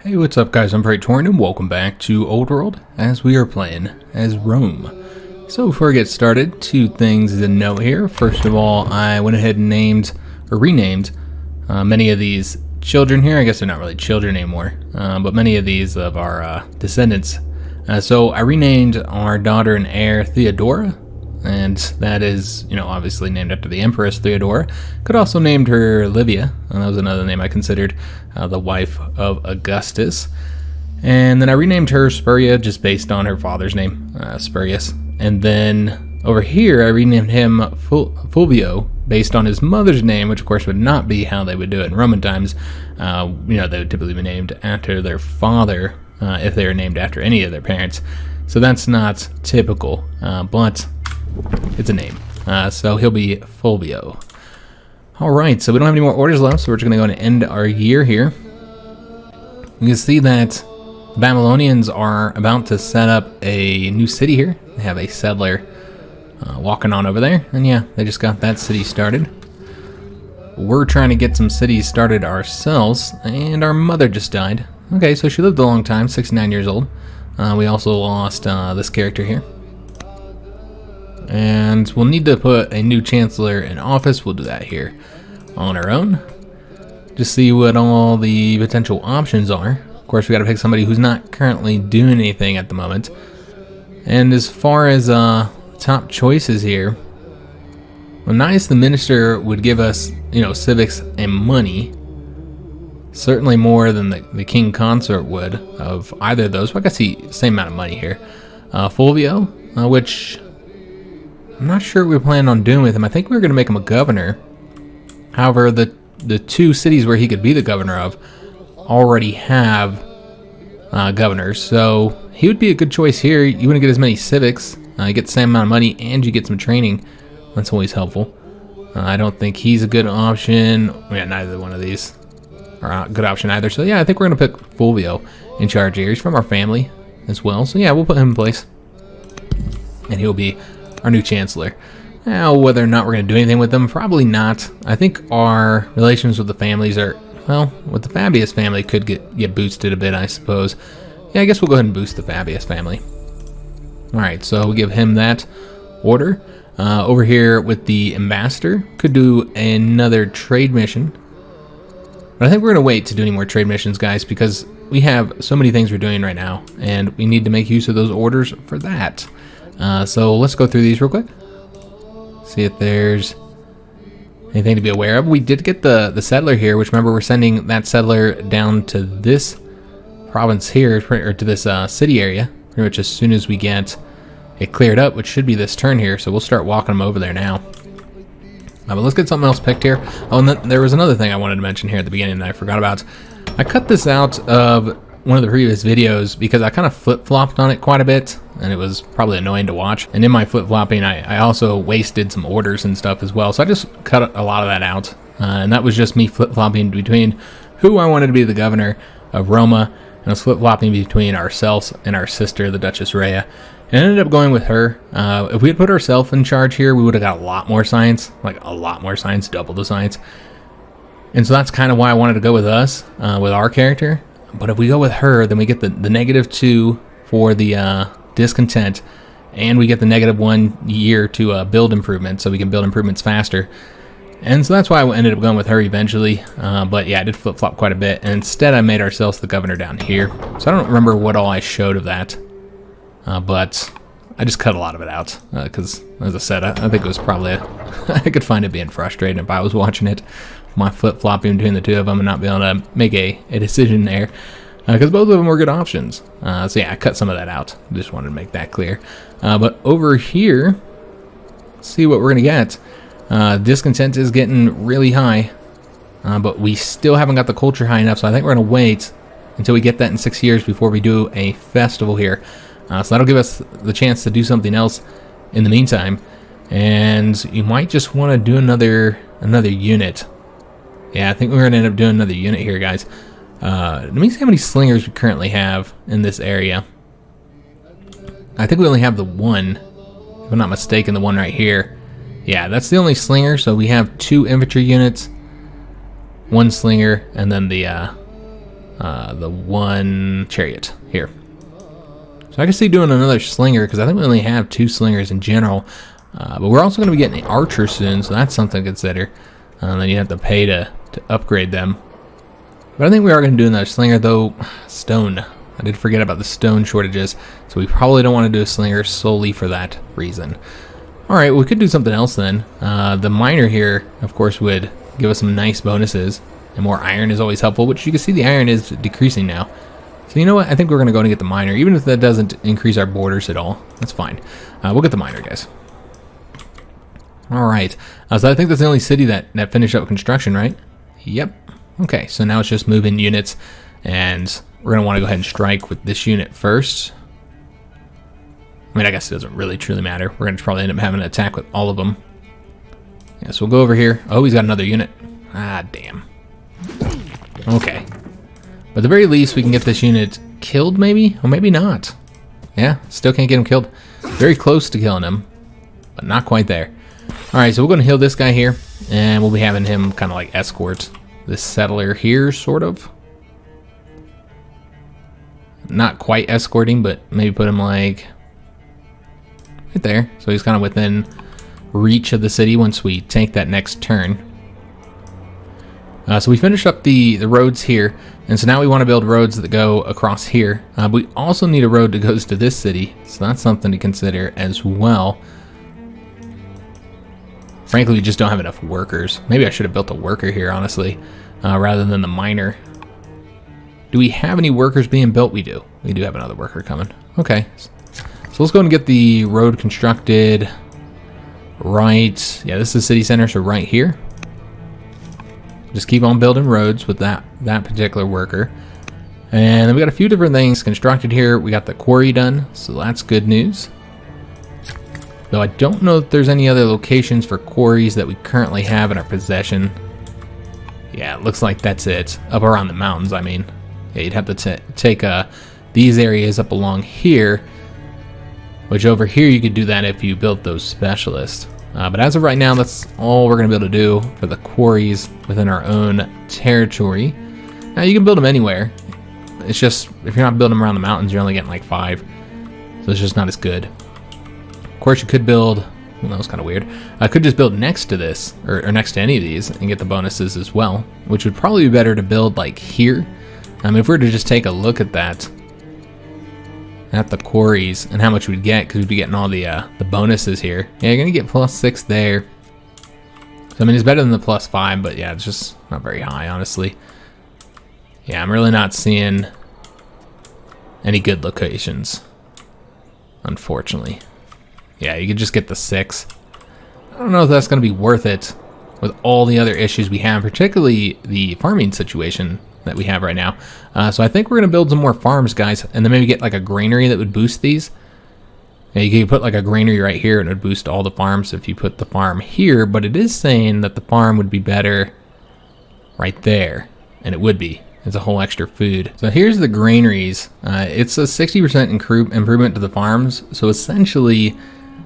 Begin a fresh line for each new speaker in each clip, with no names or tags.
Hey, what's up guys, I'm Praetorian and welcome back to Old World as we are playing as Rome. So before we get started, two things to note here. First of all, I went ahead and renamed many of these children here. I guess they're not really children anymore, but many of these of our descendants. So I renamed our daughter and heir Theodora, and that is, obviously named after the Empress Theodora. Could also named her Livia, and that was another name I considered, the wife of Augustus. And then I renamed her Spuria just based on her father's name, Spurius. And then over here I renamed him Fulvio based on his mother's name, which of course would not be how they would do it in Roman times. They would typically be named after their father if they were named after any of their parents. So that's not typical, but it's a name. So he'll be Fulvio. Alright, so we don't have any more orders left, so we're just going to go and end our year here. You can see that the Babylonians are about to set up a new city here. They have a settler walking on over there, and yeah, they just got that city started. We're trying to get some cities started ourselves, and our mother just died. Okay, so she lived a long time, 69 years old. We also lost this character here. And we'll need to put a new Chancellor in office. We'll do that here on our own. Just see what all the potential options are. Of course, we got to pick somebody who's not currently doing anything at the moment. And as far as top choices here, Anaya the Minister would give us, civics and money. Certainly more than the King Consort would of either of those. Well, I guess the same amount of money here. Fulvio, which I'm not sure what we plan on doing with him. I think we were going to make him a governor. However, the two cities where he could be the governor of already have governors, so he would be a good choice here. You wouldn't get as many civics, you get the same amount of money, and you get some training. That's always helpful. I don't think he's a good option. Yeah, neither one of these are a good option either. So yeah, I think we're going to pick Fulvio in charge here. He's from our family as well, so yeah, we'll put him in place. And he'll be our new Chancellor. Now, whether or not we're going to do anything with them, probably not. I think our relations with the families are, well, with the Fabius family could get boosted a bit, I suppose. Yeah, I guess we'll go ahead and boost the Fabius family. Alright, so we'll give him that order. Over here with the Ambassador, could do another trade mission. But I think we're going to wait to do any more trade missions, guys, because we have so many things we're doing right now, and we need to make use of those orders for that. So let's go through these real quick. See if there's anything to be aware of. We did get the settler here, which remember we're sending that settler down to this province here, or to this city area, pretty much as soon as we get it cleared up, which should be this turn here. So we'll start walking them over there now. But let's get something else picked here. Oh, and then there was another thing I wanted to mention here at the beginning that I forgot about. I cut this out of one of the previous videos because I kind of flip-flopped on it quite a bit, and it was probably annoying to watch. And in my flip-flopping, I also wasted some orders and stuff as well, so I just cut a lot of that out. And that was just me flip-flopping between who I wanted to be the governor of Roma, and I was flip-flopping between ourselves and our sister, the Duchess Rhea. And I ended up going with her. If we had put ourselves in charge here, we would have got a lot more science, like a lot more science, double the science. And so that's kind of why I wanted to go with us, with our character. But if we go with her, then we get the -2 for the discontent, and we get the -1 year to build improvements, so we can build improvements faster. And so that's why I ended up going with her eventually. But yeah, I did flip-flop quite a bit, and instead I made ourselves the governor down here. So I don't remember what all I showed of that, but I just cut a lot of it out, because, as I said, I think it was probably, I could find it being frustrating if I was watching it. My flip-flopping between the two of them and not being able to make a decision there, because both of them were good options. So yeah, I cut some of that out. Just wanted to make that clear. But over here, let's see what we're going to get. Discontent is getting really high, but we still haven't got the culture high enough, so I think we're going to wait until we get that in 6 years before we do a festival here. So that'll give us the chance to do something else in the meantime. And you might just want to do another unit. Yeah, I think we're going to end up doing another unit here, guys. Let me see how many slingers we currently have in this area. I think we only have the one, if I'm not mistaken, the one right here. Yeah, that's the only slinger, so we have 2 infantry units, 1 slinger, and then the the one chariot here. So I can see doing another slinger, because I think we only have 2 slingers in general. But we're also going to be getting an archer soon, so that's something to consider. Then you have to pay to upgrade them. But I think we are going to do another slinger, though. Stone. I did forget about the stone shortages, so we probably don't want to do a slinger solely for that reason. Alright, we could do something else then. The miner here, of course, would give us some nice bonuses. And more iron is always helpful, which you can see the iron is decreasing now. So you know what? I think we're going to go and get the miner, even if that doesn't increase our borders at all. That's fine. We'll get the miner, guys. Alright, so I think that's the only city that finished up construction, right? Yep. Okay, so now it's just moving units, and we're going to want to go ahead and strike with this unit first. I mean, I guess it doesn't really truly matter. We're going to probably end up having an attack with all of them. Yeah, so we'll go over here. Oh, he's got another unit. Ah, damn. Okay. But at the very least, we can get this unit killed, maybe? Or maybe not. Yeah, still can't get him killed. Very close to killing him, but not quite there. Alright, so we're going to heal this guy here, and we'll be having him kind of like escort this settler here, sort of. Not quite escorting, but maybe put him like right there. So he's kind of within reach of the city once we take that next turn. So we finished up the roads here, and so now we want to build roads that go across here. But we also need a road that goes to this city, so that's something to consider as well. Frankly, we just don't have enough workers. Maybe I should have built a worker here, honestly, rather than the miner. Do we have any workers being built? We do. We do have another worker coming. Okay. So let's go and get the road constructed right. Yeah, this is the city center, so right here. Just keep on building roads with that particular worker. And then we got a few different things constructed here. We got the quarry done, so that's good news. Though I don't know if there's any other locations for quarries that we currently have in our possession. Yeah, it looks like that's it. Up around the mountains, I mean. Yeah, you'd have to take these areas up along here. Which over here you could do that if you built those specialists. But as of right now, that's all we're going to be able to do for the quarries within our own territory. Now, you can build them anywhere. It's just, if you're not building them around the mountains, you're only getting like 5. So it's just not as good. Of course, you could build, well, that was kind of weird. I could just build next to this, or next to any of these, and get the bonuses as well, which would probably be better to build like here. I mean, if we were to just take a look at that, at the quarries, and how much we'd get, because we'd be getting all the bonuses here. Yeah, you're going to get +6 there. So, I mean, it's better than the +5, but yeah, it's just not very high, honestly. Yeah, I'm really not seeing any good locations, unfortunately. Yeah, you could just get the 6. I don't know if that's going to be worth it with all the other issues we have, particularly the farming situation that we have right now. So I think we're going to build some more farms, guys, and then maybe get like a granary that would boost these. Yeah, you could put like a granary right here and it would boost all the farms if you put the farm here, but it is saying that the farm would be better right there, and it would be. It's a whole extra food. So here's the granaries. It's a 60% improvement to the farms, so essentially,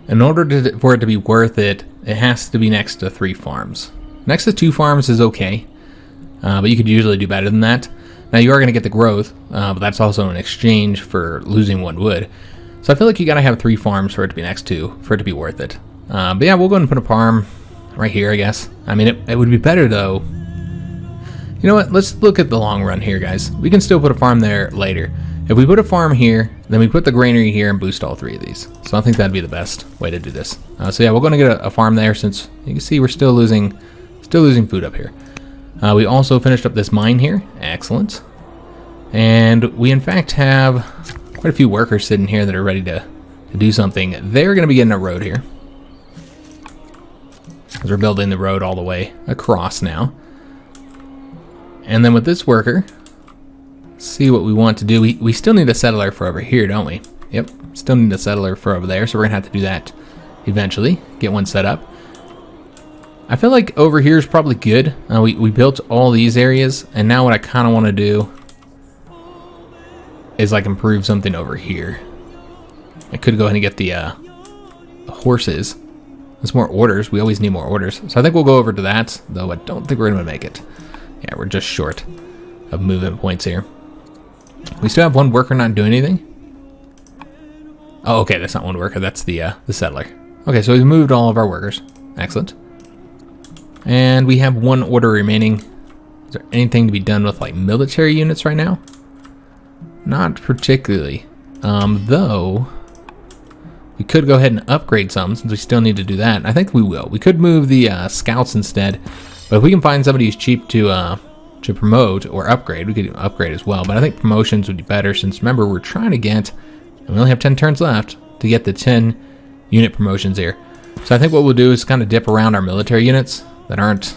in order for it to be worth it, it has to be next to 3 farms. Next to 2 farms is okay, but you could usually do better than that. Now you are going to get the growth, but that's also in exchange for losing 1 wood. So I feel like you got to have 3 farms for it to be next to, for it to be worth it. But yeah, we'll go ahead and put a farm right here, I guess. I mean, it would be better though. You know what? Let's look at the long run here, guys. We can still put a farm there later. If we put a farm here, then we put the granary here and boost all 3 of these. So I think that'd be the best way to do this. So yeah, we're going to get a farm there, since you can see we're still losing food up here. We also finished up this mine here. Excellent. And we in fact have quite a few workers sitting here that are ready to do something. They're going to be getting a road here, because we're building the road all the way across now. And then with this worker, see what we want to do. We still need a settler for over here, don't we? Yep, still need a settler for over there, so we're going to have to do that eventually. Get one set up. I feel like over here is probably good. We built all these areas, and now what I kind of want to do is like improve something over here. I could go ahead and get the horses. There's more orders. We always need more orders. So I think we'll go over to that, though I don't think we're going to make it. Yeah, we're just short of movement points here. We still have one worker not doing anything. Oh, okay, that's not one worker. That's the settler. Okay, so we've moved all of our workers. Excellent. And we have one order remaining. Is there anything to be done with like military units right now? Not particularly. Though we could go ahead and upgrade some since we still need to do that. I think we will. We could move the scouts instead, but if we can find somebody who's cheap to promote or upgrade, we could upgrade as well. But I think promotions would be better since remember we're trying to get, and we only have 10 turns left to get the 10 unit promotions here. So I think what we'll do is kind of dip around our military units that aren't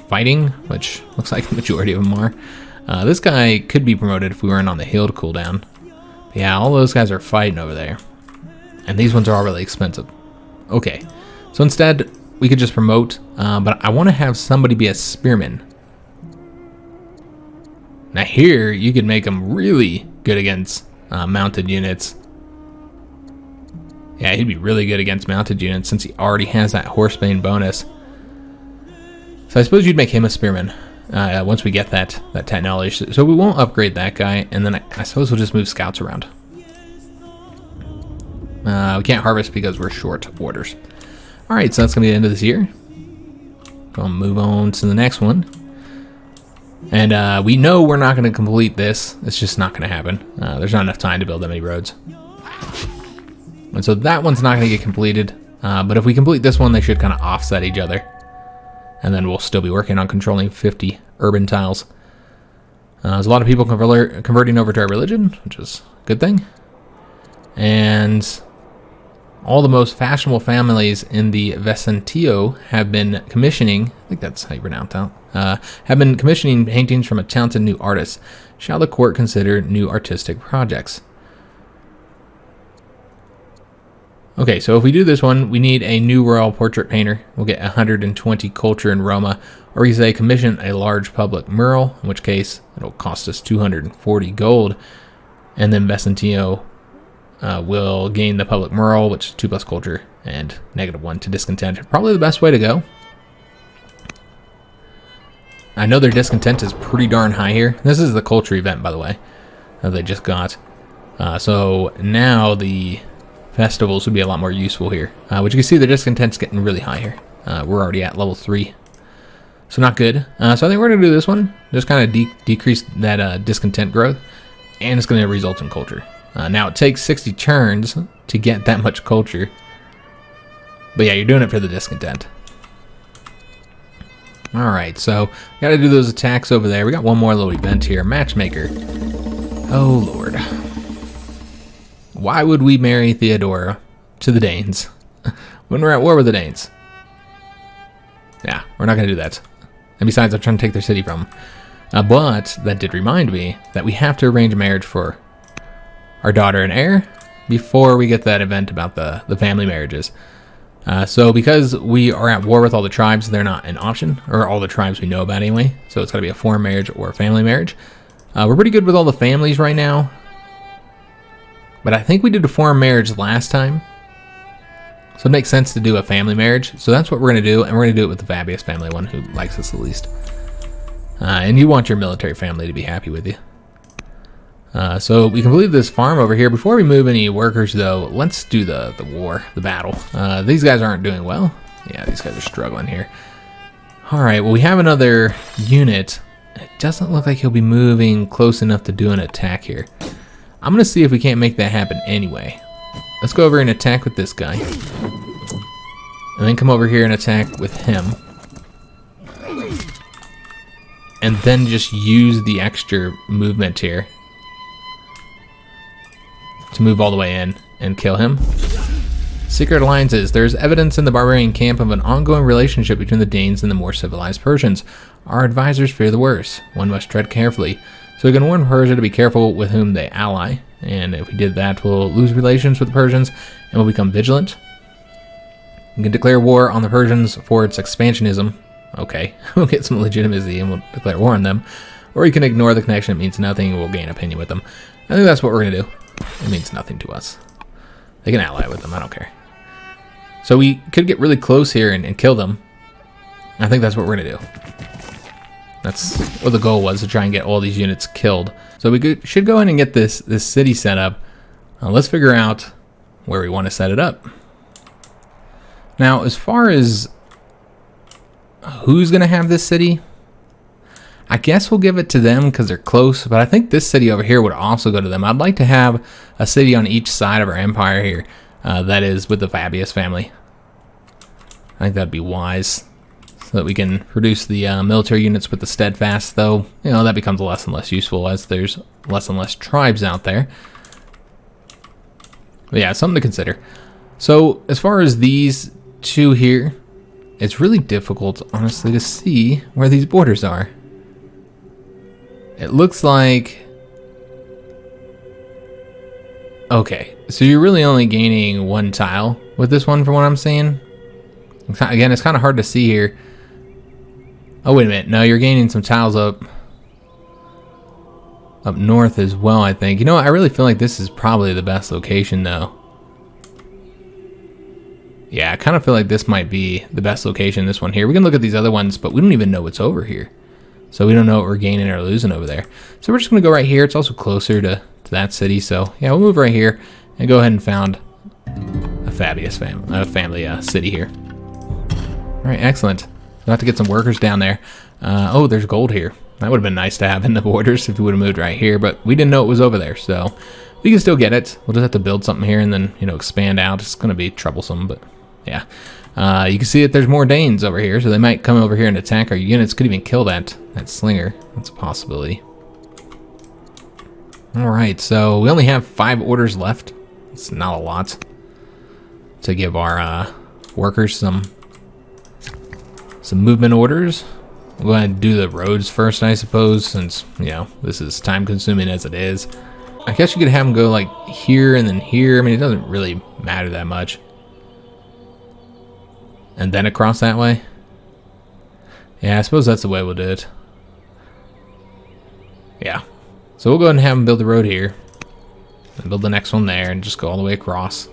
fighting, which looks like the majority of them are. This guy could be promoted if we weren't on the hill to cool down. But yeah, all those guys are fighting over there. And these ones are all really expensive. Okay, so instead we could just promote, but I want to have somebody be a spearman. Now here, you could make them really good against mounted units. Yeah, he'd be really good against mounted units since he already has that horsebane bonus. So I suppose you'd make him a spearman once we get that technology. So we won't upgrade that guy, and then I suppose we'll just move scouts around. We can't harvest because we're short orders. Alright, so that's going to be the end of this year. Gonna move on to the next one. And we know we're not going to complete this. It's just not going to happen. There's not enough time to build that many roads. And so that one's not going to get completed. But if we complete this one, they should kind of offset each other. And then we'll still be working on controlling 50 urban tiles. There's a lot of people converting over to our religion, which is a good thing. And all the most fashionable families in the Vecencio have been commissioning, I think that's how you pronounce that, have been commissioning paintings from a talented new artist. Shall the court consider new artistic projects? Okay, so if we do this one, we need a new royal portrait painter. We'll get 120 culture in Roma, or we say commission a large public mural, in which case it'll cost us 240 gold, and then Vecencio will gain the public mural, which is 2 plus culture and -1 to discontent. Probably the best way to go. I know their discontent is pretty darn high here. This is the culture event, by the way, that they just got. So now the festivals would be a lot more useful here. Which you can see the discontent's getting really high here. We're already at level 3. So not good. So I think we're going to do this one. Just kind of decrease that discontent growth. And it's going to result in culture. Now it takes 60 turns to get that much culture. But yeah, you're doing it for the discontent. Alright, so got to do those attacks over there. We got one more little event here. Matchmaker. Oh lord. Why would we marry Theodora to the Danes when we're at war with the Danes? Yeah, we're not going to do that. And besides, I'm trying to take their city from them. But that did remind me that we have to arrange a marriage for our daughter and heir before we get that event about the family marriages. So because we are at war with all the tribes, they're not an option, or all the tribes we know about anyway. So it's got to be a foreign marriage or a family marriage. We're pretty good with all the families right now. But I think we did a foreign marriage last time. So it makes sense to do a family marriage. So that's what we're going to do. And we're going to do it with the Fabius family, one who likes us the least. And you want your military family to be happy with you. So we completed this farm over here. Before we move any workers, though, let's do the war, the battle. These guys aren't doing well. Yeah, these guys are struggling here. All right, well, we have another unit. It doesn't look like he'll be moving close enough to do an attack here. I'm going to see if we can't make that happen anyway. Let's go over and attack with this guy. And then come over here and attack with him. And then just use the extra movement here to move all the way in and kill him. Secret alliances. There's evidence in the barbarian camp of an ongoing relationship between the Danes and the more civilized Persians. Our advisors fear the worst. One must tread carefully. So we can warn Persia to be careful with whom they ally. And if we did that, we'll lose relations with the Persians and we'll become vigilant. We can declare war on the Persians for its expansionism. Okay, we'll get some legitimacy and we'll declare war on them. Or you can ignore the connection. It means nothing and we'll gain opinion with them. I think that's what we're going to do. It means nothing to us. They can ally with them. I don't care. So we could get really close here and kill them. I think that's what we're going to do. That's what the goal was, to try and get all these units killed. So we should go in and get this city set up. Let's figure out where we want to set it up. Now, as far as who's going to have this city, I guess we'll give it to them because they're close, but I think this city over here would also go to them. I'd like to have a city on each side of our empire here, that is with the Fabius family. I think that'd be wise, so that we can produce the military units with the steadfast, though, you know, that becomes less and less useful as there's less and less tribes out there. But yeah, something to consider. So as far as these two here, it's really difficult, honestly, to see where these borders are. It looks like... Okay, so you're really only gaining one tile with this one from what I'm seeing. Again, it's kind of hard to see here. Oh, wait a minute. No, you're gaining some tiles up north as well, I think. You know what? I really feel like this is probably the best location, though. Yeah, I kind of feel like this might be the best location, this one here. We can look at these other ones, but we don't even know what's over here. So we don't know what we're gaining or losing over there. So we're just going to go right here. It's also closer to that city. So yeah, we'll move right here and go ahead and found a Fabius family city here. All right, excellent. We'll have to get some workers down there. Oh, there's gold here. That would have been nice to have in the borders if we would have moved right here, but we didn't know it was over there, so we can still get it. We'll just have to build something here and then, you know, expand out. It's going to be troublesome, but yeah. You can see that there's more Danes over here, so they might come over here and attack our units. Could even kill that slinger. That's a possibility. All right, so we only have 5 orders left. It's not a lot to give our workers some movement orders. We'll go ahead and do the roads first, I suppose, since, you know, this is time consuming as it is. I guess you could have them go like here and then here. I mean, it doesn't really matter that much. And then across that way. Yeah, I suppose that's the way we'll do it. Yeah. So we'll go ahead and have them build the road here. And build the next one there and just go all the way across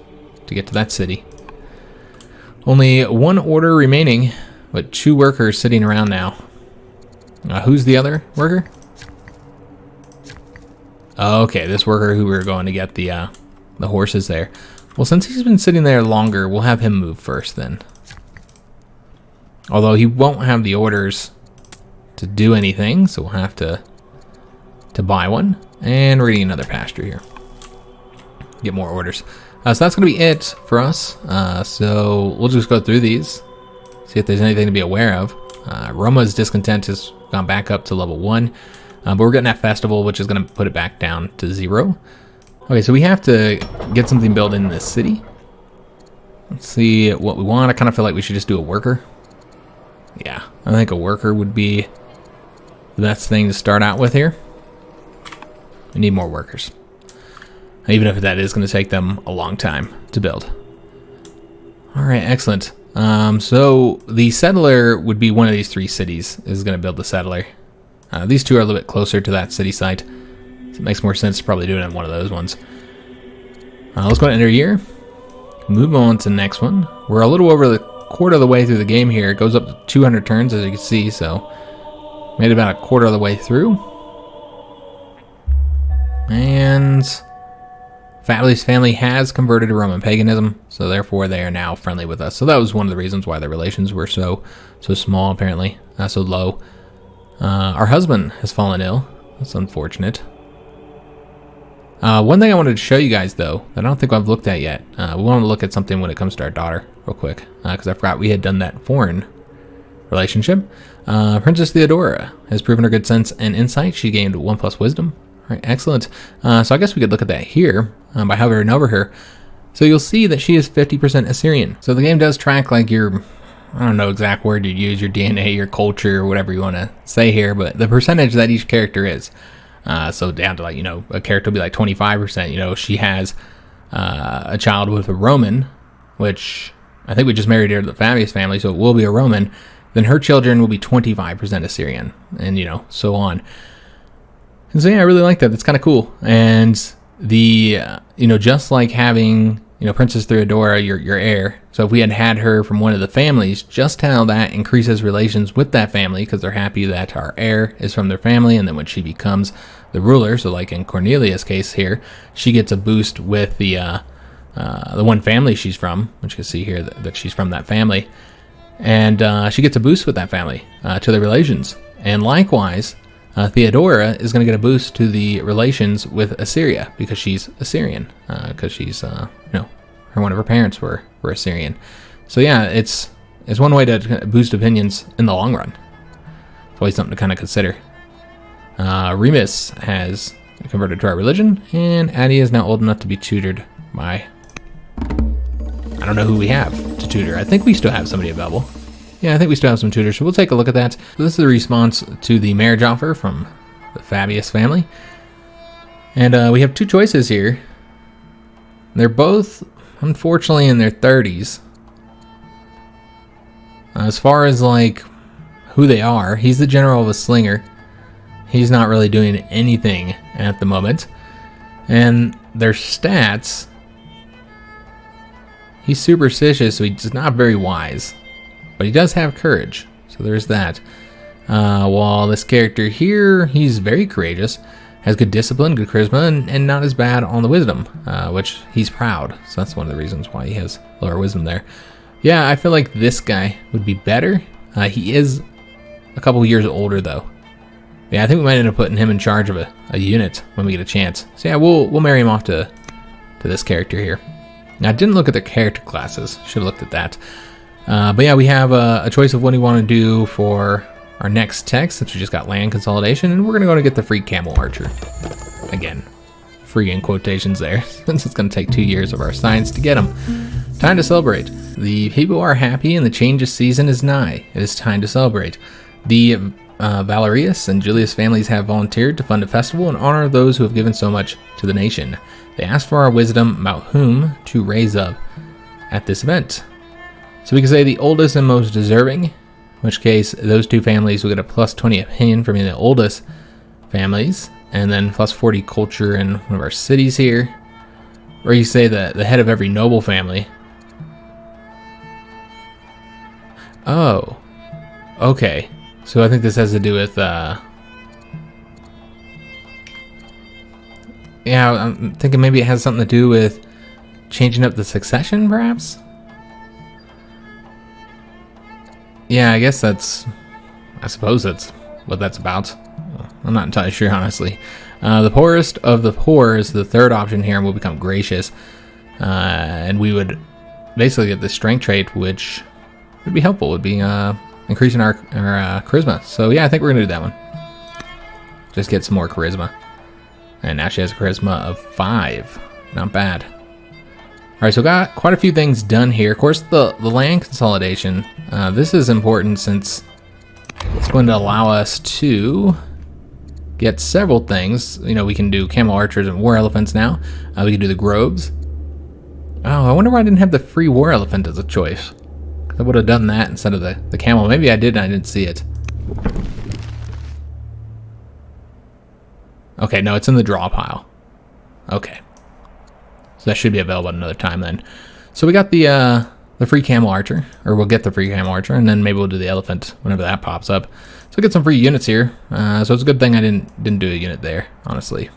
to get to that city. Only 1 order remaining, but 2 workers sitting around now. Who's the other worker? Oh, okay, this worker who we were going to get the horses there. Well, since he's been sitting there longer, we'll have him move first then. Although he won't have the orders to do anything, so we'll have to buy one. And we're getting another pasture here. Get more orders. So that's going to be it for us. So we'll just go through these. See if there's anything to be aware of. Roma's discontent has gone back up to level 1. But we're getting that festival, which is going to put it back down to 0. Okay, so we have to get something built in this city. Let's see what we want. I kind of feel like we should just do a worker. Yeah, I think a worker would be the best thing to start out with here. We need more workers. Even if that is going to take them a long time to build. All right, excellent. So the settler would be one of these 3 cities is going to build the settler. These 2 are a little bit closer to that city site. So it makes more sense to probably do it in one of those ones. Let's go to enter year. Move on to the next one. We're a little over the quarter of the way through the game here. It goes up to 200 turns, as you can see, so made about a quarter of the way through. And Fabius family has converted to Roman paganism, so therefore they are now friendly with us. So that was one of the reasons why their relations were so small, apparently, so low. Our husband has fallen ill. That's unfortunate. One thing I wanted to show you guys, though, that I don't think I've looked at yet. We want to look at something when it comes to our daughter, real quick, because I forgot we had done that foreign relationship. Princess Theodora has proven her good sense and insight. She gained 1+ wisdom. All right, excellent. So I guess we could look at that here by hovering over her. So you'll see that she is 50% Assyrian. So the game does track like your, I don't know exact word you'd use, your DNA, your culture, or whatever you want to say here, but the percentage that each character is. So down to like, you know, a character will be like 25%. You know, she has a child with a Roman, which I think we just married her to the Fabius family, so it will be a Roman. Then her children will be 25% Assyrian, and, you know, so on. And so, yeah, I really like that. That's kind of cool. And the, you know, just like having, you know, Princess Theodora, your heir, So if we had had her from one of the families, just how that increases relations with that family because they're happy that our heir is from their family, and then when she becomes the ruler, so like in Cornelia's case here, she gets a boost with the one family she's from, which you can see here that she's from that family, and she gets a boost with that family to the relations. And likewise, Theodora is going to get a boost to the relations with Assyria because she's Assyrian, because she's one of her parents were Assyrian. So yeah, it's one way to boost opinions in the long run. It's always something to kind of consider. Remus has converted to our religion, and Addie is now old enough to be tutored by, I don't know who we have to tutor. I think we still have somebody available. Yeah, I think we still have some tutors, so we'll take a look at that. So this is the response to the marriage offer from the Fabius family. And we have two choices here. They're both, unfortunately, in their 30s. As far as, like, who they are, he's the general of a slinger. He's not really doing anything at the moment. And their stats, he's superstitious, so he's not very wise. But he does have courage, so there's that. While this character here, he's very courageous, has good discipline, good charisma, and not as bad on the wisdom, which he's proud. So that's one of the reasons why he has lower wisdom there. Yeah, I feel like this guy would be better. He is a couple years older, though. Yeah, I think we might end up putting him in charge of a unit when we get a chance. So yeah, we'll marry him off to this character here. Now, I didn't look at the character classes. Should have looked at that. But yeah, we have a choice of what we want to do for our next tech, since we just got land consolidation, and we're going to go to get the free camel archer. Again, free in quotations there, since it's going to take 2 years of our science to get them. Time to celebrate. The people are happy and the change of season is nigh. It is time to celebrate. The Valerius and Julius families have volunteered to fund a festival and honor those who have given so much to the nation. They ask for our wisdom about whom to raise up at this event. So we can say the oldest and most deserving, in which case those two families will get a plus 20 opinion from the oldest families, and then plus 40 culture in one of our cities here. Or you say the head of every noble family. Oh, okay. So I think this has to do with, yeah, I'm thinking maybe it has something to do with changing up the succession, perhaps? Yeah, I guess I suppose that's what that's about. I'm not entirely sure, honestly. The poorest of the poor is the third option here, and we'll become gracious. And we would basically get the strength trait, which would be helpful. Would be increasing our charisma. So yeah, I think we're going to do that one. Just get some more charisma. And now she has a charisma of 5. Not bad. Alright, so got quite a few things done here. Of course, the land consolidation. This is important since it's going to allow us to get several things. You know, we can do camel archers and war elephants now. We can do the groves. Oh, I wonder why I didn't have the free war elephant as a choice. I would have done that instead of the camel. Maybe I did and I didn't see it. Okay, no, it's in the draw pile. Okay. So that should be available at another time then. So we got the free camel archer, or we'll get the free camel archer, and then maybe we'll do the elephant whenever that pops up. So we get some free units here. So it's a good thing I didn't do a unit there, honestly.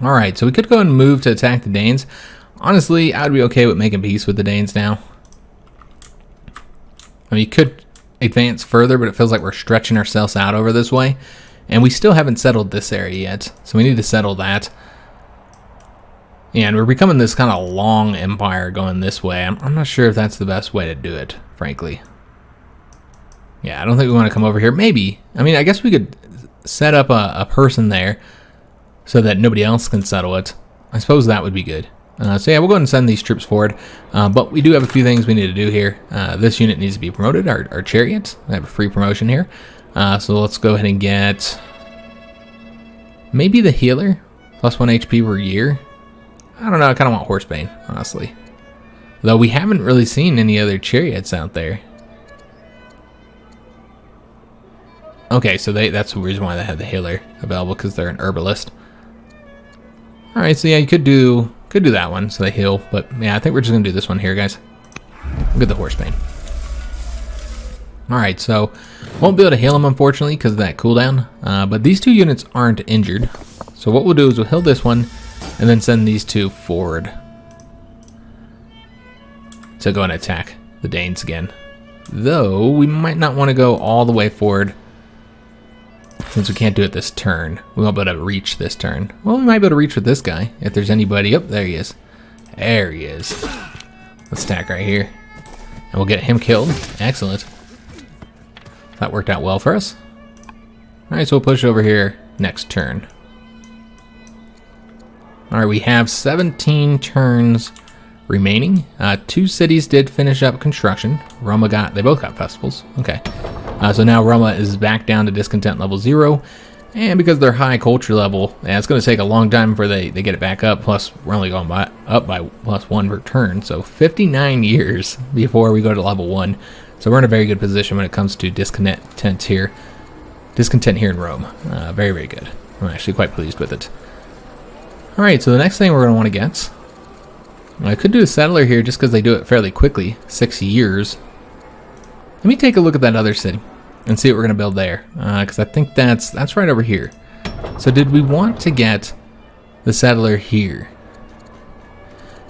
All right, so we could go and move to attack the Danes. Honestly, I'd be okay with making peace with the Danes now. I mean, you could advance further, but it feels like we're stretching ourselves out over this way. And we still haven't settled this area yet, so we need to settle that. And we're becoming this kind of long empire going this way. I'm not sure if that's the best way to do it, frankly. Yeah, I don't think we want to come over here. Maybe. I mean, I guess we could set up a person there so that nobody else can settle it. I suppose that would be good. So yeah, we'll go ahead and send these troops forward. But we do have a few things we need to do here. This unit needs to be promoted, our chariot. I have a free promotion here. So let's go ahead and get maybe the healer, plus 1 HP per year. I don't know, I kind of want Horsebane, honestly. Though we haven't really seen any other chariots out there. Okay, so that's the reason why they have the healer available, because they're an herbalist. Alright, so yeah, you could do that one, so they heal. But yeah, I think we're just going to do this one here, guys. We'll get the Horsebane. Alright, so won't be able to heal him unfortunately because of that cooldown. But these 2 units aren't injured. So what we'll do is we'll heal this one and then send these 2 forward to go and attack the Danes again. Though we might not want to go all the way forward since we can't do it this turn. We won't be able to reach this turn. Well, we might be able to reach with this guy if there's anybody. Oh, there he is. There he is. Let's stack right here. And we'll get him killed. Excellent. That worked out well for us. Alright, so we'll push over here next turn. Alright, we have 17 turns remaining. 2 cities did finish up construction. Roma they both got festivals. Okay. So now Roma is back down to discontent level 0. And because they're high culture level, yeah, it's going to take a long time before they get it back up. Plus, we're only going up by +1 per turn. So 59 years before we go to level 1. So we're in a very good position when it comes to discontent here. Discontent here in Rome. Very, very good. I'm actually quite pleased with it. Alright, so the next thing we're going to want to get... I could do a settler here just because they do it fairly quickly. 6 years. Let me take a look at that other city and see what we're going to build there. Because I think that's right over here. So did we want to get the settler here?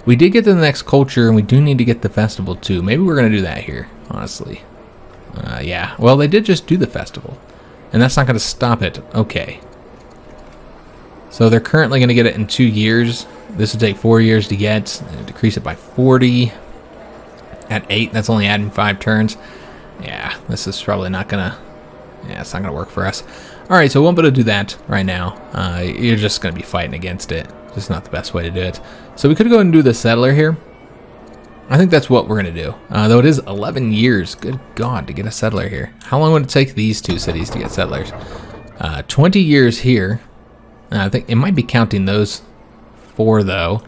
We did get to the next culture and we do need to get the festival too. Maybe we're going to do that here, honestly. Yeah, well they did just do the festival. And that's not going to stop it. Okay. So they're currently going to get it in 2 years. This would take 4 years to get. Decrease it by 40. At 8, that's only adding 5 turns. Yeah, this is probably not gonna... Yeah, it's not gonna work for us. Alright, so we won't be able to do that right now. You're just gonna be fighting against it. Just not the best way to do it. So we could go and do the settler here. I think that's what we're gonna do. Though it is 11 years, good God, to get a settler here. How long would it take these 2 cities to get settlers? 20 years here. I think it might be counting those 4 though.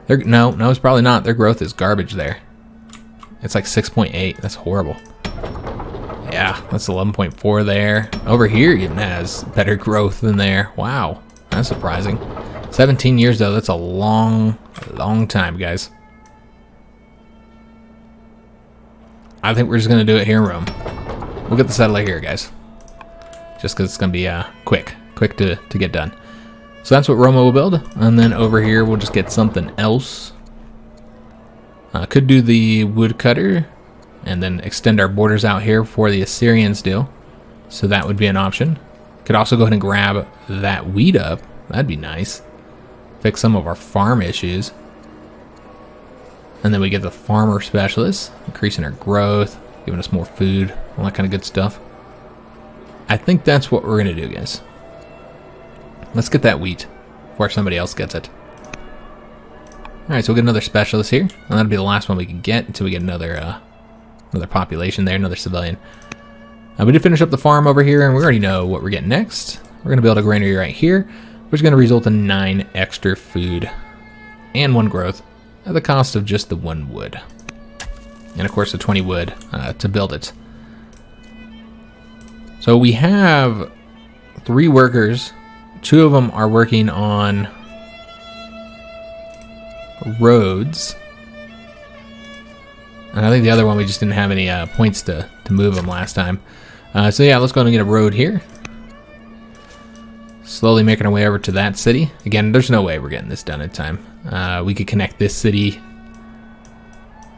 No, it's probably not. Their growth is garbage there. It's like 6.8. That's horrible. Yeah, that's 11.4 there. Over here even has better growth than there. Wow, that's surprising. 17 years though, that's a long time, guys. I think we're just gonna do it here in Rome. We'll get the settler here, guys. Just because it's gonna be quick to get done. So that's what Roma will build, and then over here we'll just get something else. Could do the woodcutter and then extend our borders out here before the Assyrians do. So that would be an option. Could also go ahead and grab that wheat up. That'd be nice. Fix some of our farm issues. And then we get the farmer specialist, increasing our growth, giving us more food, all that kind of good stuff. I think that's what we're going to do, guys. Let's get that wheat before somebody else gets it. Alright, so we'll get another specialist here, and that'll be the last one we can get until we get another population there, another civilian. We did finish up the farm over here, and we already know what we're getting next. We're going to build a granary right here, which is going to result in 9 extra food and 1 growth at the cost of just the 1 wood. And of course the 20 wood to build it. So we have 3 workers. 2 of them are working on roads. And I think the other one we just didn't have any points to move them last time. So yeah, let's go and get a road here. Slowly making our way over to that city. Again, there's no way we're getting this done in time. We could connect this city.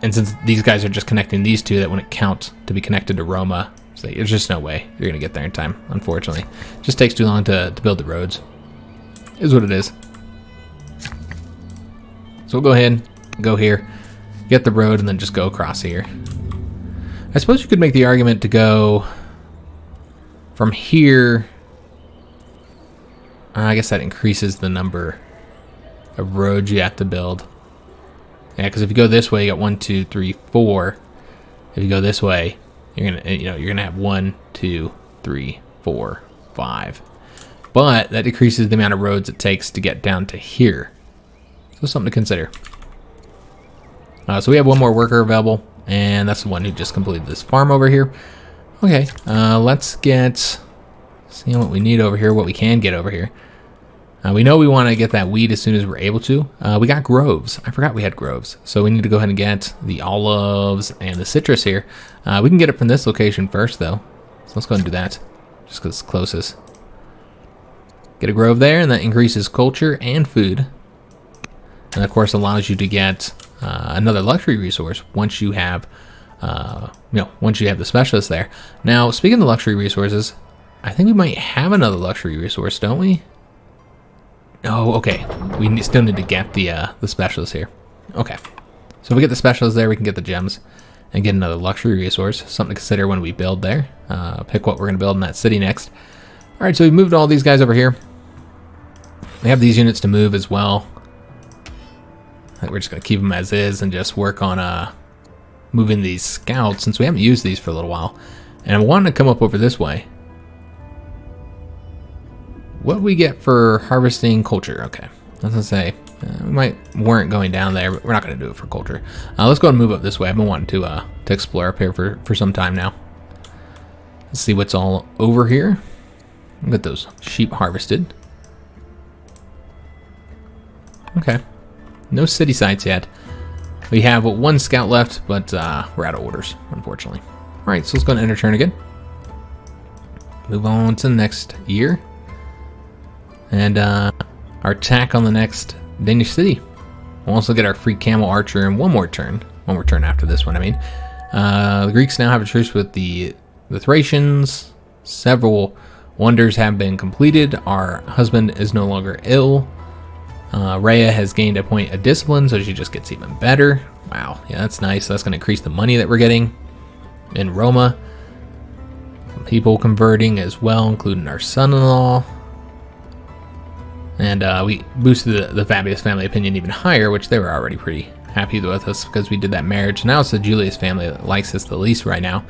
And since these guys are just connecting these 2, that wouldn't count to be connected to Roma. So there's just no way you're going to get there in time, unfortunately. It just takes too long to build the roads. It is what it is. So we'll go ahead, go here, get the road, and then just go across here. I suppose you could make the argument to go from here. I guess that increases the number of roads you have to build. Yeah, because if you go this way, you got 1, 2, 3, 4. If you go this way, you're gonna have 1, 2, 3, 4, 5. But that decreases the amount of roads it takes to get down to here. So something to consider. So we have 1 more worker available, and that's the one who just completed this farm over here. Okay, let's see what we need over here, what we can get over here. We know we want to get that wheat as soon as we're able to. We got groves. I forgot we had groves. So we need to go ahead and get the olives and the citrus here. We can get it from this location first, though. So let's go ahead and do that, just because it's closest. Get a grove there, and that increases culture and food. And, of course, allows you to get another luxury resource once you have, once you have the specialist there. Now, speaking of luxury resources, I think we might have another luxury resource, don't we? Oh, okay. We still need to get the specialist here. Okay. So if we get the specialist there, we can get the gems and get another luxury resource. Something to consider when we build there. Pick what we're going to build in that city next. All right, so we've moved all these guys over here. We have these units to move as well. We're just going to keep them as is and just work on moving these scouts since we haven't used these for a little while. And I wanted to come up over this way. What do we get for harvesting culture? Okay, I was gonna say we might warrant going down there, but we're not gonna do it for culture. Let's go and move up this way. I've been wanting to explore up here for some time now. Let's see what's all over here. Get those sheep harvested. Okay, no city sites yet. We have one scout left, but we're out of orders, unfortunately. All right, so let's go and enter turn again. Move on to the next year. And our attack on the next Danish city. We'll also get our free camel archer in one more turn. One more turn after this one, I mean. The Greeks now have a truce with the Thracians. Several wonders have been completed. Our husband is no longer ill. Rhea has gained a point of discipline, so she just gets even better. Wow, yeah, that's nice. That's going to increase the money that we're getting in Roma. People converting as well, including our son-in-law. And we boosted the Fabius family opinion even higher, which they were already pretty happy with us because we did that marriage. Now it's the Julius family that likes us the least right now.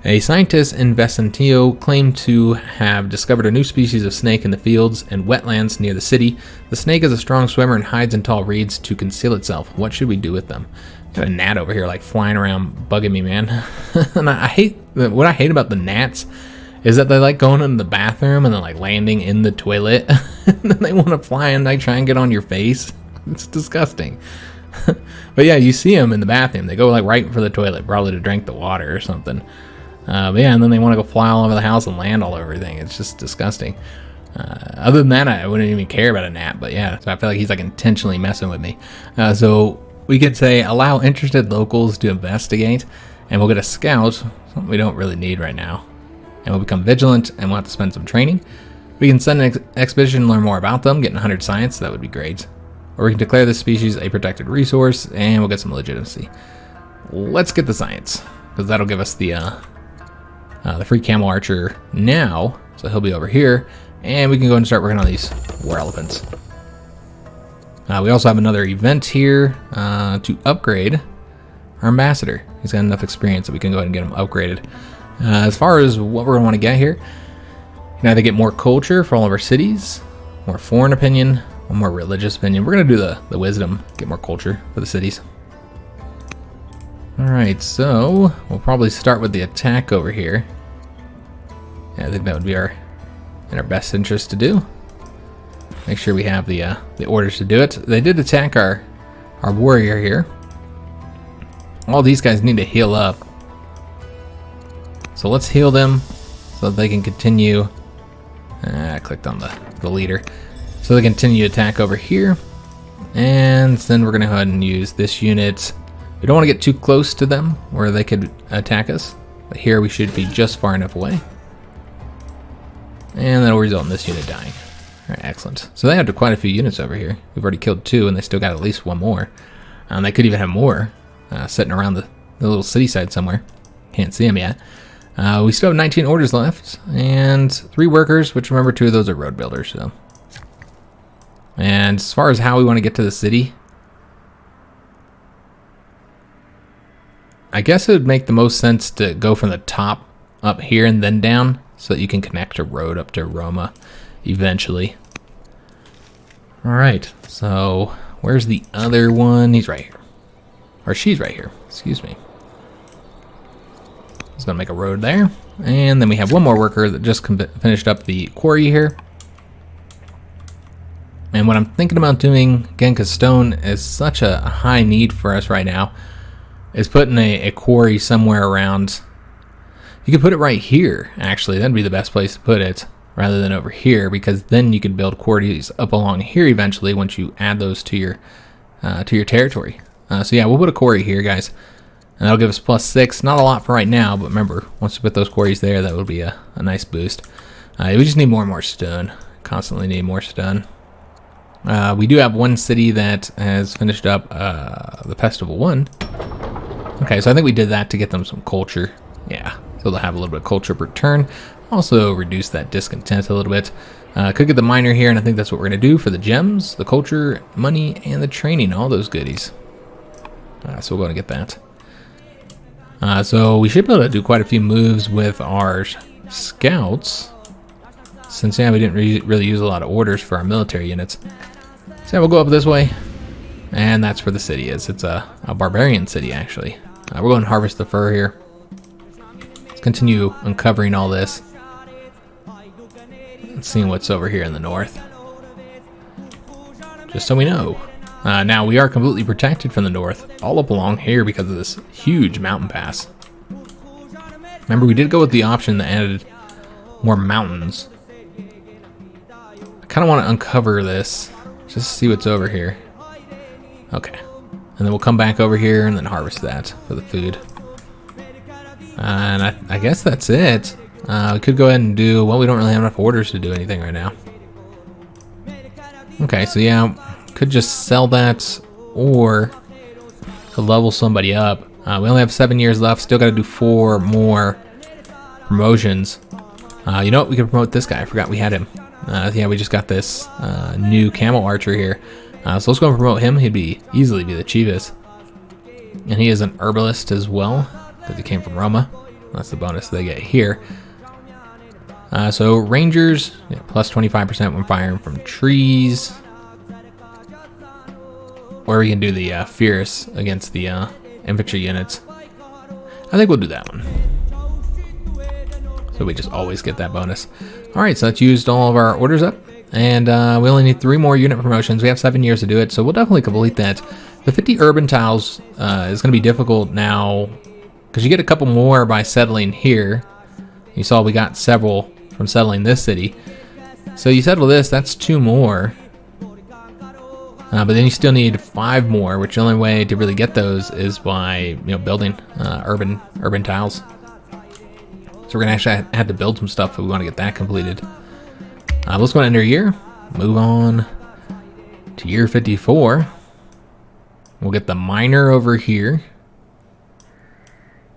A scientist in Vesantillo claimed to have discovered a new species of snake in the fields and wetlands near the city. The snake is a strong swimmer and hides in tall reeds to conceal itself. What should we do with them? Got a gnat over here like flying around bugging me, man. And what I hate about the gnats is that they like going into the bathroom and then like landing in the toilet. And then they want to fly and like try and get on your face. It's disgusting. But yeah, you see them in the bathroom. They go like right for the toilet, probably to drink the water or something. But yeah, and then they want to go fly all over the house and land all over everything. It's just disgusting. Other than that, I wouldn't even care about a gnat. But yeah, so I feel like he's like intentionally messing with me. So we could say allow interested locals to investigate, and we'll get a scout, something we don't really need right now. And we'll become vigilant and we'll have to spend some training. We can send an expedition and learn more about them, getting 100 science, that would be great. Or we can declare this species a protected resource and we'll get some legitimacy. Let's get the science, because that'll give us the free camel archer now. So he'll be over here, and we can go and start working on these war elephants. We also have another event here to upgrade our ambassador. He's got enough experience that we can go ahead and get him upgraded. As far as what we're going to want to get here, you can either get more culture for all of our cities, more foreign opinion, or more religious opinion. We're going to do the wisdom, get more culture for the cities. Alright, so we'll probably start with the attack over here. Yeah, I think that would be in our best interest to do. Make sure we have the orders to do it. They did attack our warrior here. All these guys need to heal up. So let's heal them so that they can continue. I clicked on the leader. So they continue to attack over here. And then we're going to go ahead and use this unit. We don't want to get too close to them where they could attack us. But here we should be just far enough away. And that'll result in this unit dying. Alright, excellent. So they have quite a few units over here. We've already killed 2 and they still got at least 1 more. They could even have more sitting around the little city side somewhere. Can't see them yet. We still have 19 orders left and 3 workers, which remember 2 of those are road builders. So, and as far as how we want to get to the city, I guess it would make the most sense to go from the top up here and then down so that you can connect a road up to Roma eventually. All right, so where's the other one? He's right here. Or she's right here, excuse me. It's gonna make a road there. And then we have 1 more worker that just finished up the quarry here. And what I'm thinking about doing, again, because stone is such a high need for us right now, is putting a quarry somewhere around. You could put it right here, actually. That'd be the best place to put it, rather than over here, because then you could build quarries up along here eventually once you add those to your territory. So yeah, we'll put a quarry here, guys. And that'll give us +6. Not a lot for right now, but remember, once we put those quarries there, that would be a nice boost. We just need more and more stone. Constantly need more stone. We do have one city that has finished up the Festival 1. Okay, so I think we did that to get them some culture. Yeah, so they'll have a little bit of culture per turn. Also reduce that discontent a little bit. Could get the miner here, and I think that's what we're going to do for the gems, the culture, money, and the training, all those goodies. So we'll go and get that. So we should be able to do quite a few moves with our scouts. Since, yeah, we didn't really use a lot of orders for our military units. So yeah, we'll go up this way. And that's where the city is. It's a barbarian city, actually. We're going to harvest the fur here. Let's continue uncovering all this. Let's see what's over here in the north. Just so we know. Now, we are completely protected from the north, all up along here because of this huge mountain pass. Remember, we did go with the option that added more mountains. I kind of want to uncover this, just to see what's over here. Okay. And then we'll come back over here and then harvest that for the food. And I guess that's it. We could go ahead and do, well, we don't really have enough orders to do anything right now. Okay, so yeah, could just sell that or to level somebody up. We only have 7 years left. Still got to do 4 more promotions. You know what? We could promote this guy. I forgot we had him. Yeah, we just got this new camel archer here. So let's go and promote him. He'd easily be the chiefest. And he is an herbalist as well, because he came from Roma. That's the bonus they get here. So Rangers, yeah, plus 25% when firing from trees. Or we can do the Fierce against the infantry units. I think we'll do that one. So we just always get that bonus. Alright, so that's used all of our orders up. And we only need 3 more unit promotions. We have 7 years to do it, so we'll definitely complete that. The 50 urban tiles is going to be difficult now, because you get a couple more by settling here. You saw we got several from settling this city. So you settle this, that's 2 more. But then you still need 5 more, which the only way to really get those is by building urban tiles. So we're gonna actually have to build some stuff if we want to get that completed. Let's go enter year. Move on to year 54. We'll get the miner over here.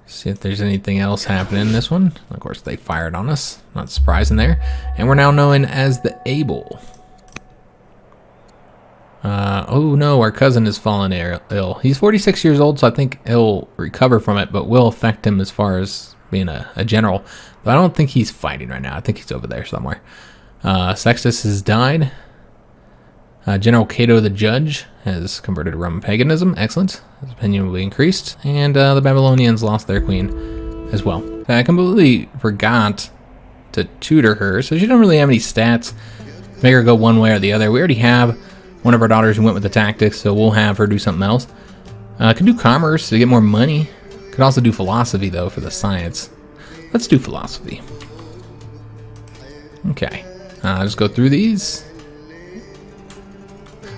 See if there's anything else happening in this one. Of course, they fired on us. Not surprising there. And we're now known as the Abel. Oh no, our cousin has fallen ill. He's 46 years old, so I think he'll recover from it, but will affect him as far as being a general. But I don't think he's fighting right now. I think he's over there somewhere. Sextus has died. General Cato the Judge has converted to Roman paganism. Excellent. His opinion will be increased. And the Babylonians lost their queen as well. I completely forgot to tutor her, so she doesn't really have any stats. Make her go one way or the other. We already have one of our daughters who went with the tactics, so we'll have her do something else. Could do commerce to get more money. Could also do philosophy, though, for the science. Let's do philosophy. Okay. Just go through these.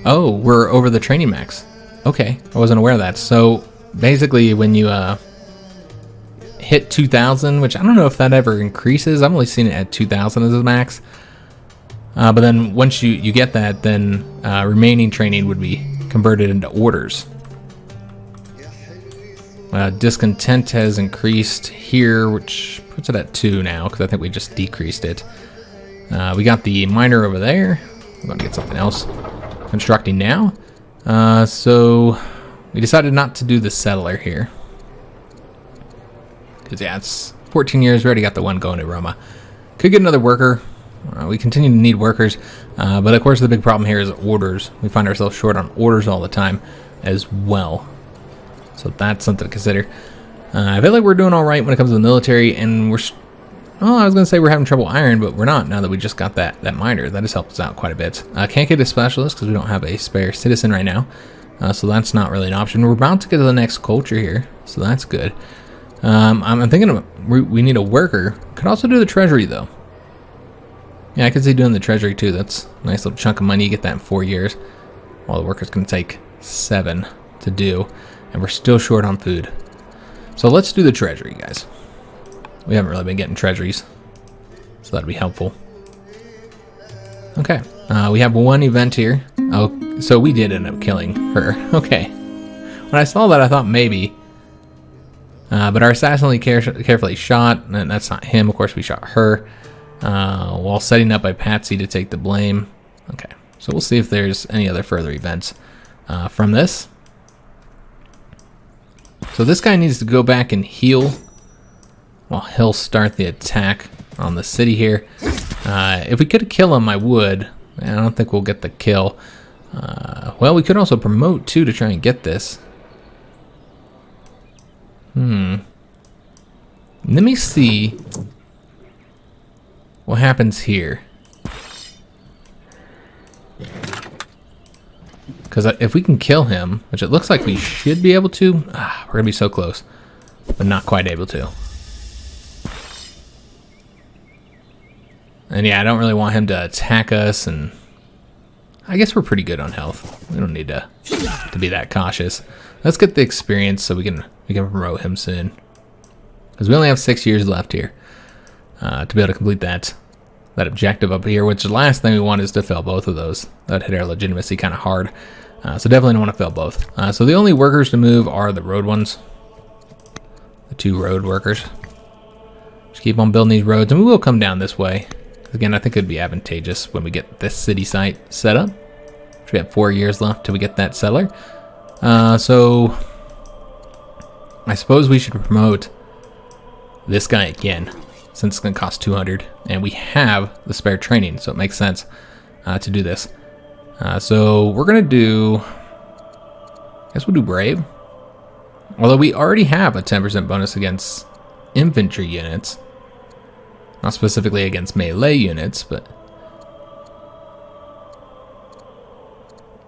Oh, we're over the training max. Okay, I wasn't aware of that. So basically when you hit 2,000, which I don't know if that ever increases. I've only seen it at 2,000 as a max. But then once you get that, then remaining training would be converted into orders. Discontent has increased here, which puts it at 2 now, because I think we just decreased it. We got the miner over there. I'm going to get something else. Constructing now. So we decided not to do the settler here. Because, yeah, it's 14 years. We already got the one going to Roma. Could get another worker. We continue to need workers. But, of course, the big problem here is orders. We find ourselves short on orders all the time as well. So that's something to consider. I feel like we're doing all right when it comes to the military, and we're Oh, I was going to say we're having trouble iron, but we're not now that we just got that miner. That has helped us out quite a bit. Can't get a specialist because we don't have a spare citizen right now. So that's not really an option. We're about to get to the next culture here, so that's good. I'm thinking we need a worker. Could also do the treasury, though. Yeah, I could see doing the treasury, too. That's a nice little chunk of money. You get that in 4 years. While the worker's going to take 7 to do. And we're still short on food. So let's do the treasury, guys. We haven't really been getting treasuries, so that'd be helpful. Okay, we have one event here. Oh, so we did end up killing her. Okay. When I saw that, I thought maybe. But our assassin carefully shot, and that's not him. Of course, we shot her while setting up by Patsy to take the blame. Okay, so we'll see if there's any other further events from this. So this guy needs to go back and heal. Well, he'll start the attack on the city here. If we could kill him, I would. I don't think we'll get the kill. Well, we could also promote, too, to try and get this. Let me see what happens here. Because if we can kill him, which it looks like we should be able to, we're going to be so close, but not quite able to. And yeah, I don't really want him to attack us, and I guess we're pretty good on health. We don't need to be that cautious. Let's get the experience so we can promote him soon. Because we only have 6 years left here to be able to complete that objective up here, which the last thing we want is to fail both of those. That hit our legitimacy kind of hard. So definitely don't want to fail both. So the only workers to move are the road ones. The 2 road workers. Just keep on building these roads, and we will come down this way. Again, I think it'd be advantageous when we get this city site set up. We have 4 years left till we get that settler. So I suppose we should promote this guy again, since it's going to cost 200, and we have the spare training, so it makes sense to do this. So we're going to do, I guess we'll do Brave. Although we already have a 10% bonus against infantry units. Not specifically against melee units, but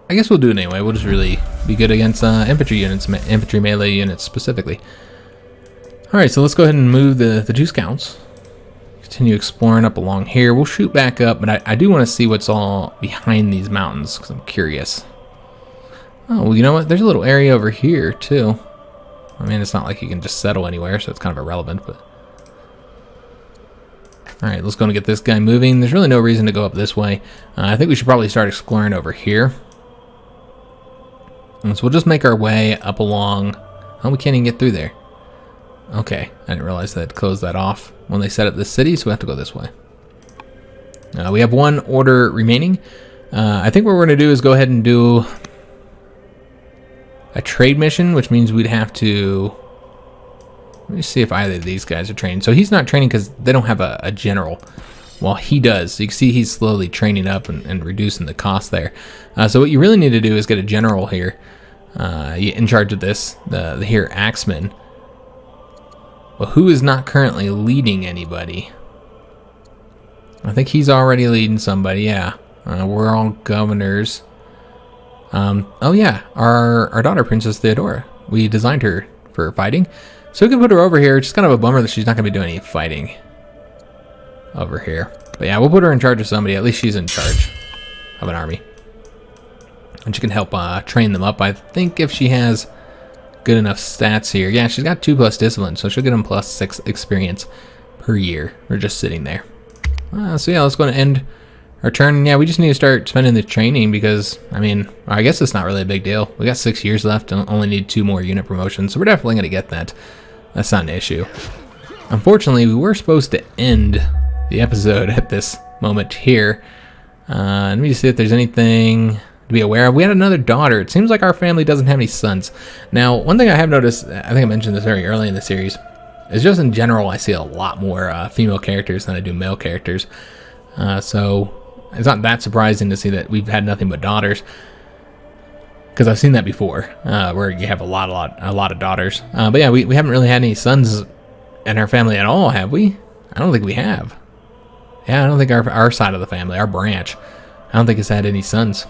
I guess we'll do it anyway. We'll just really be good against infantry units, infantry melee units specifically. Alright, so let's go ahead and move the 2 scouts. Continue exploring up along here. We'll shoot back up, but I do want to see what's all behind these mountains, because I'm curious. Oh, well, you know what? There's a little area over here, too. I mean, it's not like you can just settle anywhere, so it's kind of irrelevant, but... Alright, let's go and get this guy moving. There's really no reason to go up this way. I think we should probably start exploring over here. And so we'll just make our way up along... Oh, we can't even get through there. Okay, I didn't realize they'd closed that off when they set up this city, so we have to go this way. We have 1 order remaining. I think what we're going to do is go ahead and do a trade mission, which means we'd have to... Let me see if either of these guys are trained. So he's not training because they don't have a general. While he does. So you can see he's slowly training up and reducing the cost there. So what you really need to do is get a general here in charge of this, the here Axeman. Well, who is not currently leading anybody? I think he's already leading somebody, yeah. We're all governors. Oh yeah, our daughter, Princess Theodora. We designed her for fighting. So we can put her over here. It's just kind of a bummer that she's not going to be doing any fighting over here. But yeah, we'll put her in charge of somebody. At least she's in charge of an army. And she can help train them up. I think if she has good enough stats here. Yeah, she's got 2+ discipline, so she'll get them +6 experience per year. We're just sitting there. So yeah, let's go and end our turn. Yeah, we just need to start spending the training because, I mean, I guess it's not really a big deal. We got 6 years left and only need 2 more unit promotions, so we're definitely going to get that. That's not an issue. Unfortunately, we were supposed to end the episode at this moment here. Let me just see if there's anything to be aware of. We had another daughter. It seems like our family doesn't have any sons. Now, one thing I have noticed, I think I mentioned this very early in the series, is just in general I see a lot more female characters than I do male characters. So it's not that surprising to see that we've had nothing but daughters, because I've seen that before, where you have a lot of daughters. But yeah, we haven't really had any sons in our family at all, have we? I don't think we have. Yeah, I don't think our side of the family, our branch, I don't think it's had any sons.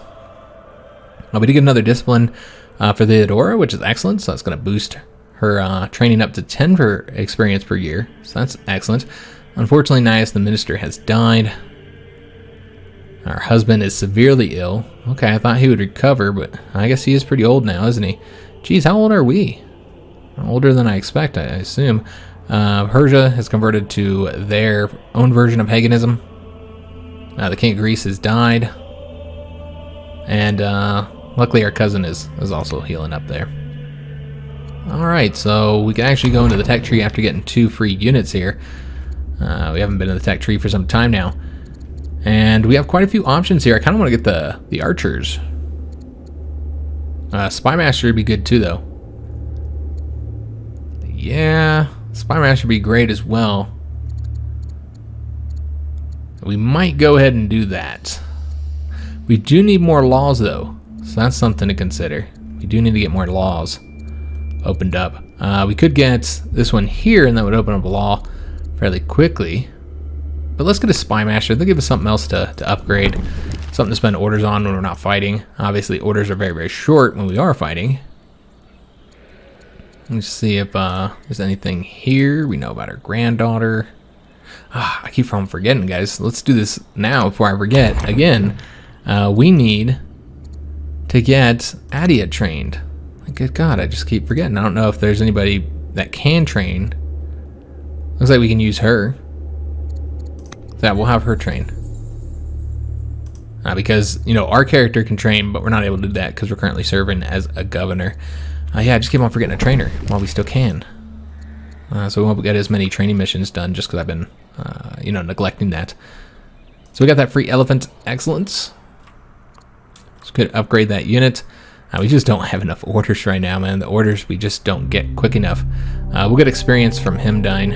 We did get another discipline for Theodora, which is excellent. So that's going to boost her training up to 10 for experience per year. So that's excellent. Unfortunately, Nias the minister has died. Our husband is severely ill. Okay, I thought he would recover, but I guess he is pretty old now, isn't he? Geez, how old are we? Older than I expect, I assume. Persia has converted to their own version of paganism. The king of Greece has died. And luckily our cousin is also healing up there. Alright, so we can actually go into the tech tree after getting 2 free units here. We haven't been in the tech tree for some time now. And we have quite a few options here. I kind of want to get the archers. Spy Master would be good too, though. Yeah, Spy Master would be great as well. We might go ahead and do that. We do need more laws, though, so that's something to consider. We do need to get more laws opened up. We could get this one here, and that would open up a law fairly quickly. But let's get a Spy Master. They'll give us something else to upgrade. Something to spend orders on when we're not fighting. Obviously, orders are very, very short when we are fighting. Let's see if there's anything here we know about our granddaughter. I keep on forgetting, guys. Let's do this now before I forget. Again, we need to get Anaya trained. Good God, I just keep forgetting. I don't know if there's anybody that can train. Looks like we can use her. That we'll have her train. Because, you know, our character can train, but we're not able to do that because we're currently serving as a governor. Yeah, I just keep on forgetting a trainer while we still can. So we won't get as many training missions done just because I've been, you know, neglecting that. So we got that free elephant. Excellent. Let's good upgrade that unit. We just don't have enough orders right now, man. The orders we just don't get quick enough. We'll get experience from him, Dane.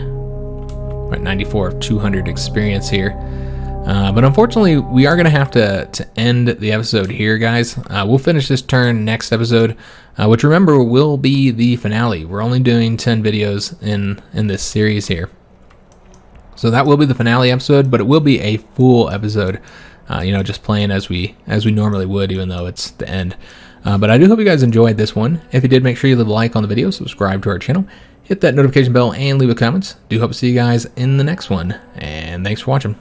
We're at 94 of 200 experience here. But unfortunately, we are going to have to end the episode here, guys. We'll finish this turn next episode, which, remember, will be the finale. We're only doing 10 videos in this series here. So that will be the finale episode, but it will be a full episode, you know, just playing as we normally would, even though it's the end. But I do hope you guys enjoyed this one. If you did, make sure you leave a like on the video, subscribe to our channel, hit that notification bell, and leave a comment. Do hope to see you guys in the next one, and thanks for watching.